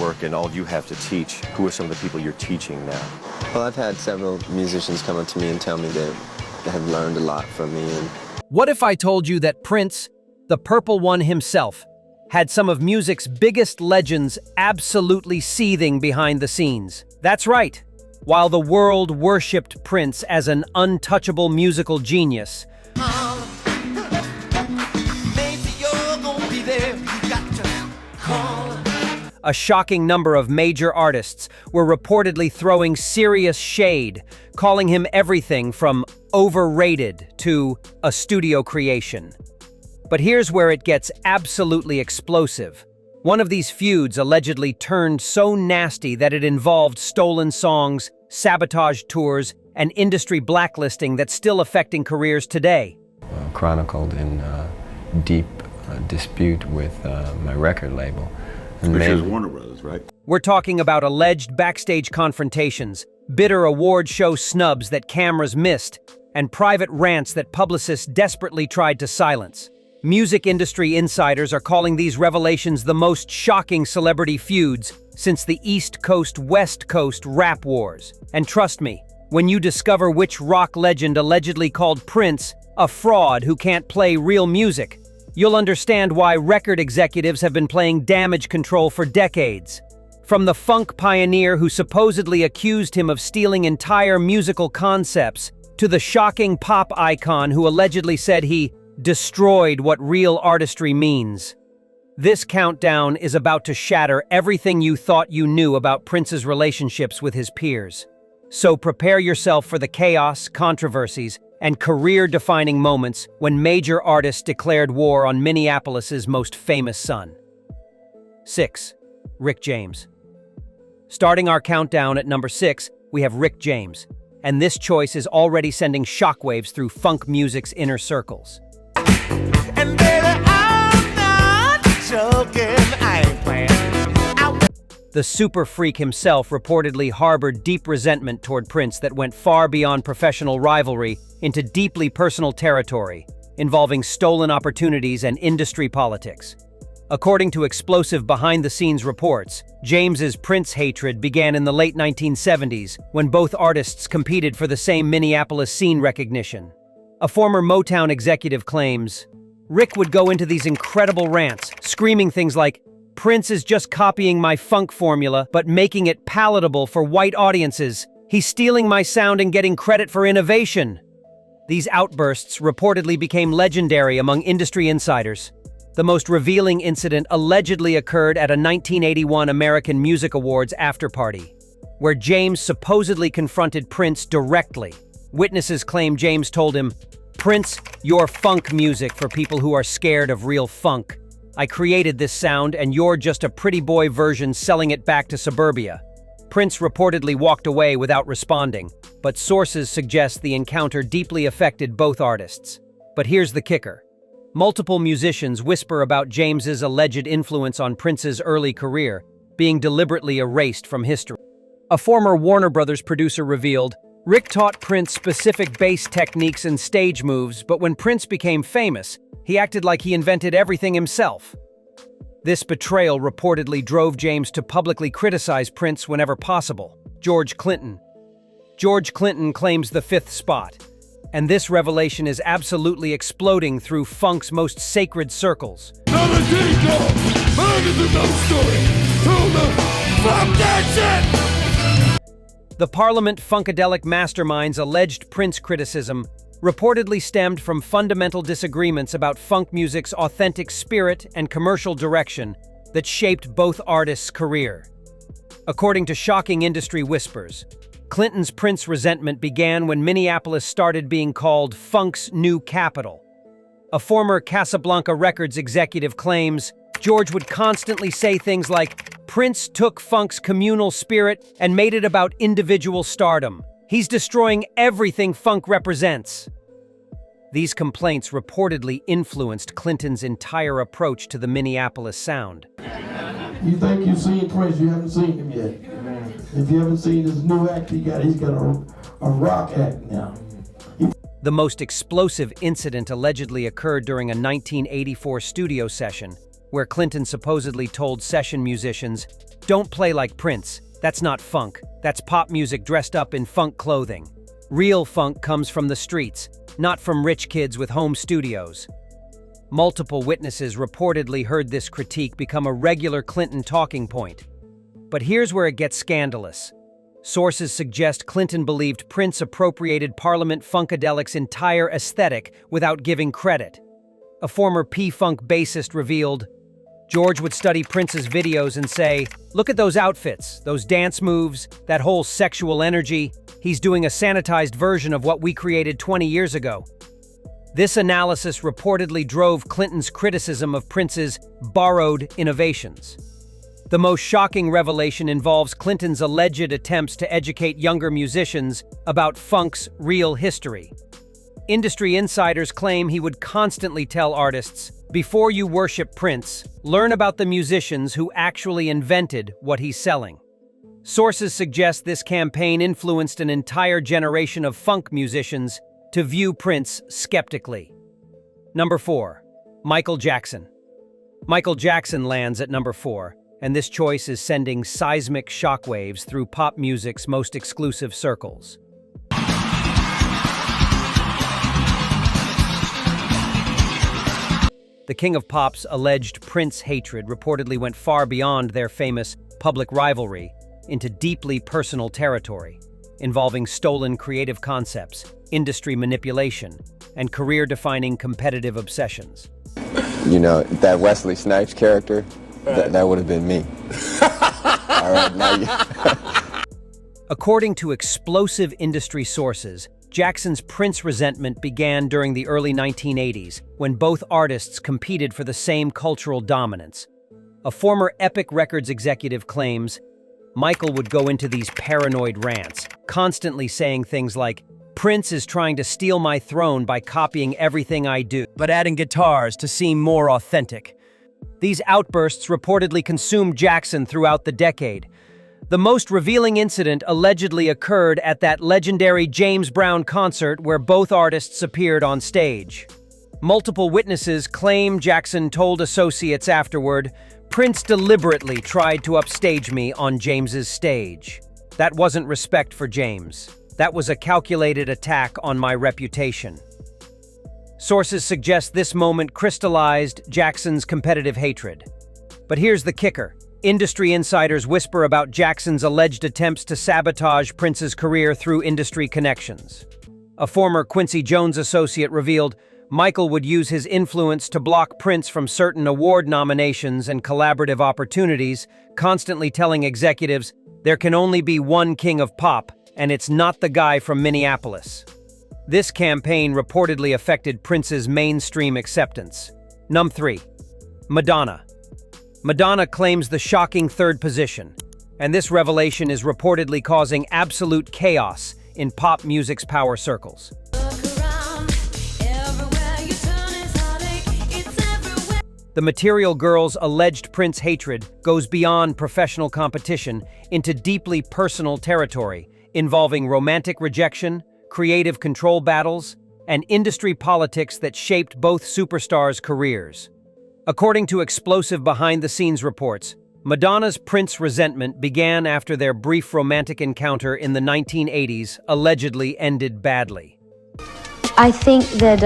work and all you have to teach, who are some of the people you're teaching now? Well, I've had several musicians come up to me and tell me that they have learned a lot from me. What if I told you that Prince, the Purple One himself, had some of music's biggest legends absolutely seething behind the scenes? That's right. While the world worshipped Prince as an untouchable musical genius, a shocking number of major artists were reportedly throwing serious shade, calling him everything from overrated to a studio creation. But here's where it gets absolutely explosive. One of these feuds allegedly turned so nasty that it involved stolen songs, sabotage tours, and industry blacklisting that's still affecting careers today. Chronicled in deep dispute with my record label. Which is Warner Brothers, right? We're talking about alleged backstage confrontations, bitter award show snubs that cameras missed, and private rants that publicists desperately tried to silence. Music industry insiders are calling these revelations the most shocking celebrity feuds since the East Coast-West Coast rap wars. And trust me, when you discover which rock legend allegedly called Prince a fraud who can't play real music, you'll understand why record executives have been playing damage control for decades. From the funk pioneer who supposedly accused him of stealing entire musical concepts, to the shocking pop icon who allegedly said he destroyed what real artistry means. This countdown is about to shatter everything you thought you knew about Prince's relationships with his peers. So prepare yourself for the chaos, controversies, and career-defining moments when major artists declared war on Minneapolis's most famous son. 6. Rick James. Starting our countdown at number 6, we have Rick James, and this choice is already sending shockwaves through funk music's inner circles. And baby, I'm not joking, I ain't playing. The super freak himself reportedly harbored deep resentment toward Prince that went far beyond professional rivalry into deeply personal territory, involving stolen opportunities and industry politics. According to explosive behind-the-scenes reports, James's Prince hatred began in the late 1970s when both artists competed for the same Minneapolis scene recognition. A former Motown executive claims, Rick would go into these incredible rants, screaming things like, "Prince is just copying my funk formula, but making it palatable for white audiences. He's stealing my sound and getting credit for innovation." These outbursts reportedly became legendary among industry insiders. The most revealing incident allegedly occurred at a 1981 American Music Awards after-party, where James supposedly confronted Prince directly. Witnesses claim James told him, "Prince, you're funk music for people who are scared of real funk. I created this sound and you're just a pretty boy version selling it back to suburbia." Prince reportedly walked away without responding, but sources suggest the encounter deeply affected both artists. But here's the kicker. Multiple musicians whisper about James's alleged influence on Prince's early career being deliberately erased from history. A former Warner Brothers producer revealed, Rick taught Prince specific bass techniques and stage moves, but when Prince became famous, he acted like he invented everything himself. This betrayal reportedly drove James to publicly criticize Prince whenever possible. George Clinton. George Clinton claims the 5th spot, and this revelation is absolutely exploding through funk's most sacred circles. The Parliament Funkadelic Mastermind's alleged Prince criticism reportedly stemmed from fundamental disagreements about funk music's authentic spirit and commercial direction that shaped both artists' career. According to shocking industry whispers, Clinton's Prince resentment began when Minneapolis started being called funk's new capital. A former Casablanca Records executive claims George would constantly say things like, "Prince took funk's communal spirit and made it about individual stardom. He's destroying everything funk represents." These complaints reportedly influenced Clinton's entire approach to the Minneapolis sound. You think you've seen Prince, you haven't seen him yet. If you haven't seen his new act, he's got a rock act now. The most explosive incident allegedly occurred during a 1984 studio session, where Clinton supposedly told session musicians Don't play like Prince. That's not funk. That's pop music dressed up in funk clothing. Real funk comes from the streets, not from rich kids with home studios. Multiple witnesses reportedly heard this critique become a regular Clinton talking point. But here's where it gets scandalous. Sources suggest Clinton believed Prince appropriated Parliament Funkadelic's entire aesthetic without giving credit. A former P-Funk bassist revealed, George would study Prince's videos and say, "Look at those outfits, those dance moves, that whole sexual energy. He's doing a sanitized version of what we created 20 years ago." This analysis reportedly drove Clinton's criticism of Prince's borrowed innovations. The most shocking revelation involves Clinton's alleged attempts to educate younger musicians about funk's real history. Industry insiders claim he would constantly tell artists, "Before you worship Prince, learn about the musicians who actually invented what he's selling." Sources suggest this campaign influenced an entire generation of funk musicians to view Prince skeptically. Number 4. Michael Jackson. Michael Jackson lands at number 4, and this choice is sending seismic shockwaves through pop music's most exclusive circles. The King of Pop's alleged Prince hatred reportedly went far beyond their famous public rivalry into deeply personal territory, involving stolen creative concepts, industry manipulation, and career-defining competitive obsessions. You know, that Wesley Snipes character, that would have been me. All right, now you... According to explosive industry sources, Jackson's Prince resentment began during the early 1980s, when both artists competed for the same cultural dominance. A former Epic Records executive claims, Michael would go into these paranoid rants, constantly saying things like, "Prince is trying to steal my throne by copying everything I do, but adding guitars to seem more authentic." These outbursts reportedly consumed Jackson throughout the decade. The most revealing incident allegedly occurred at that legendary James Brown concert where both artists appeared on stage. Multiple witnesses claim Jackson told associates afterward, "Prince deliberately tried to upstage me on James's stage. That wasn't respect for James. That was a calculated attack on my reputation." Sources suggest this moment crystallized Jackson's competitive hatred. But here's the kicker. Industry insiders whisper about Jackson's alleged attempts to sabotage Prince's career through industry connections. A former Quincy Jones associate revealed Michael would use his influence to block Prince from certain award nominations and collaborative opportunities, constantly telling executives, "There can only be one king of pop, and it's not the guy from Minneapolis." This campaign reportedly affected Prince's mainstream acceptance. Number 3. Madonna. Madonna claims the shocking third position, and this revelation is reportedly causing absolute chaos in pop music's power circles. The Material Girl's alleged Prince hatred goes beyond professional competition into deeply personal territory, involving romantic rejection, creative control battles, and industry politics that shaped both superstars' careers. According to explosive behind-the-scenes reports, Madonna's Prince resentment began after their brief romantic encounter in the 1980s allegedly ended badly. I think that,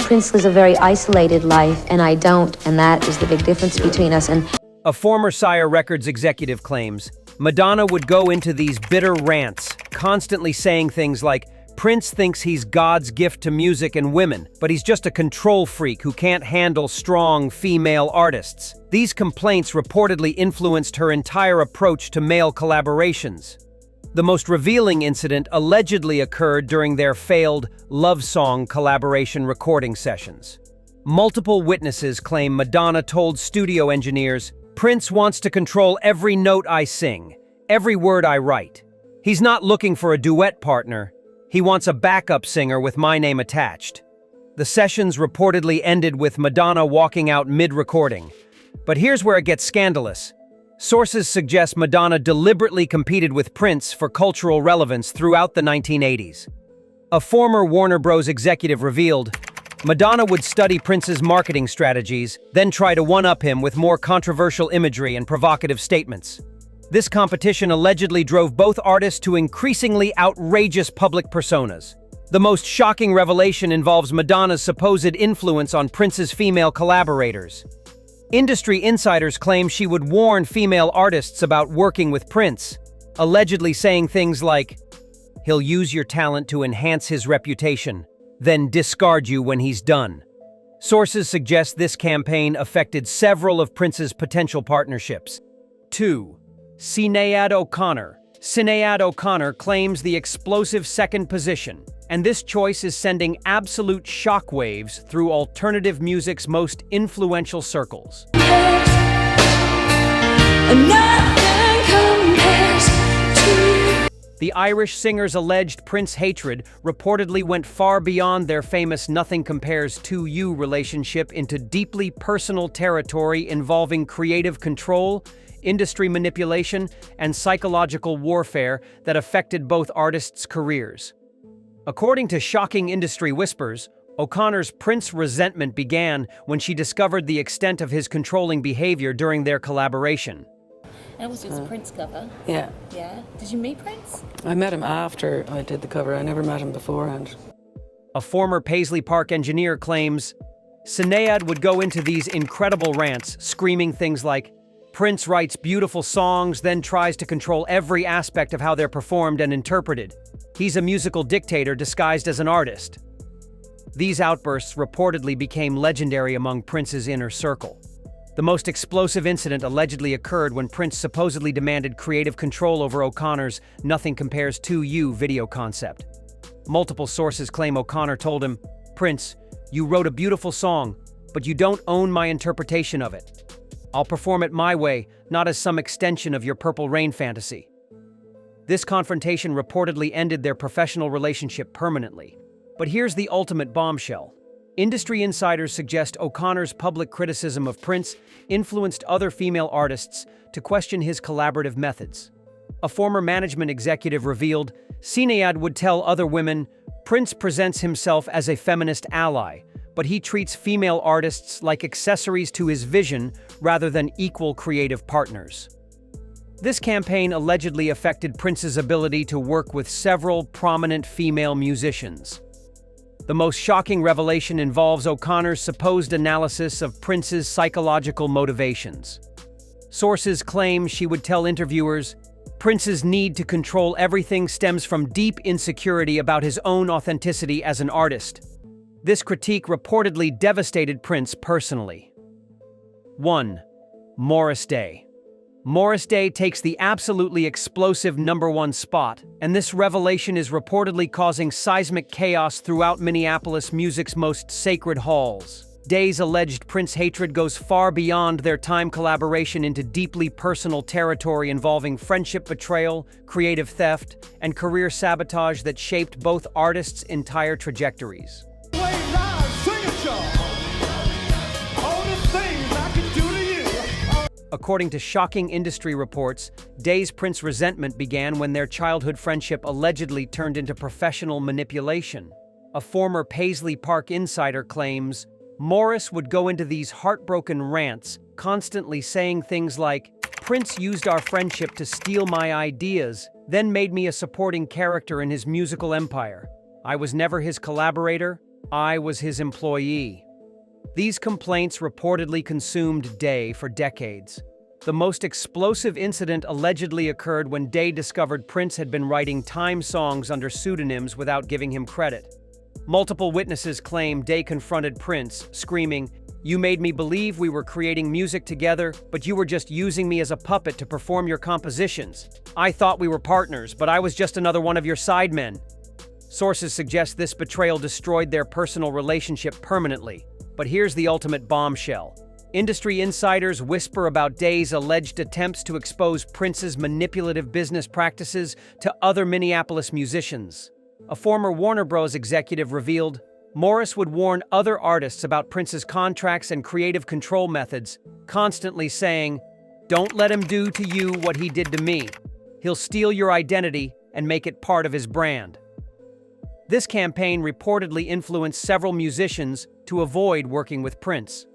Prince lives a very isolated life, and I don't, and that is the big difference between us. And a former Sire Records executive claims, Madonna would go into these bitter rants, constantly saying things like, "Prince thinks he's God's gift to music and women, but he's just a control freak who can't handle strong female artists." These complaints reportedly influenced her entire approach to male collaborations. The most revealing incident allegedly occurred during their failed love song collaboration recording sessions. Multiple witnesses claim Madonna told studio engineers, "Prince wants to control every note I sing, every word I write. He's not looking for a duet partner. He wants a backup singer with my name attached." The sessions reportedly ended with Madonna walking out mid-recording. But here's where it gets scandalous. Sources suggest Madonna deliberately competed with Prince for cultural relevance throughout the 1980s. A former Warner Bros. Executive revealed, Madonna would study Prince's marketing strategies, then try to one-up him with more controversial imagery and provocative statements. This competition allegedly drove both artists to increasingly outrageous public personas. The most shocking revelation involves Madonna's supposed influence on Prince's female collaborators. Industry insiders claim she would warn female artists about working with Prince, allegedly saying things like, "He'll use your talent to enhance his reputation, then discard you when he's done." Sources suggest this campaign affected several of Prince's potential partnerships. 2. Sinéad O'Connor. Sinéad O'Connor claims the explosive second position, and this choice is sending absolute shockwaves through alternative music's most influential circles. The Irish singer's alleged Prince hatred reportedly went far beyond their famous Nothing Compares to You relationship into deeply personal territory involving creative control, industry manipulation, and psychological warfare that affected both artists' careers. According to shocking industry whispers, O'Connor's Prince resentment began when she discovered the extent of his controlling behavior during their collaboration. And it was just a Prince cover. Yeah. Yeah. Did you meet Prince? I met him after I did the cover. I never met him beforehand. A former Paisley Park engineer claims Sinéad would go into these incredible rants, screaming things like, "Prince writes beautiful songs, then tries to control every aspect of how they're performed and interpreted. He's a musical dictator disguised as an artist." These outbursts reportedly became legendary among Prince's inner circle. The most explosive incident allegedly occurred when Prince supposedly demanded creative control over O'Connor's Nothing Compares to You video concept. Multiple sources claim O'Connor told him, "Prince, you wrote a beautiful song, but you don't own my interpretation of it. I'll perform it my way, not as some extension of your Purple Rain fantasy." This confrontation reportedly ended their professional relationship permanently. But here's the ultimate bombshell. Industry insiders suggest O'Connor's public criticism of Prince influenced other female artists to question his collaborative methods. A former management executive revealed, Sinéad would tell other women, "Prince presents himself as a feminist ally, but he treats female artists like accessories to his vision rather than equal creative partners." This campaign allegedly affected Prince's ability to work with several prominent female musicians. The most shocking revelation involves O'Connor's supposed analysis of Prince's psychological motivations. Sources claim she would tell interviewers, "Prince's need to control everything stems from deep insecurity about his own authenticity as an artist." This critique reportedly devastated Prince personally. 1. Morris Day. Morris Day takes the absolutely explosive #1 spot, and this revelation is reportedly causing seismic chaos throughout Minneapolis music's most sacred halls. Day's alleged Prince hatred goes far beyond their time collaboration into deeply personal territory involving friendship betrayal, creative theft, and career sabotage that shaped both artists' entire trajectories. According to shocking industry reports, Day's Prince resentment began when their childhood friendship allegedly turned into professional manipulation. A former Paisley Park insider claims, Morris would go into these heartbroken rants, constantly saying things like, "Prince used our friendship to steal my ideas, then made me a supporting character in his musical empire. I was never his collaborator, I was his employee." These complaints reportedly consumed Day for decades. The most explosive incident allegedly occurred when Day discovered Prince had been writing time songs under pseudonyms without giving him credit. Multiple witnesses claim Day confronted Prince, screaming, "You made me believe we were creating music together, but you were just using me as a puppet to perform your compositions. I thought we were partners, but I was just another one of your sidemen." Sources suggest this betrayal destroyed their personal relationship permanently. But here's the ultimate bombshell. Industry insiders whisper about Day's alleged attempts to expose Prince's manipulative business practices to other Minneapolis musicians. A former Warner Bros. Executive revealed, Morris would warn other artists about Prince's contracts and creative control methods, constantly saying, "Don't let him do to you what he did to me. He'll steal your identity and make it part of his brand." This campaign reportedly influenced several musicians, to avoid working with Prince.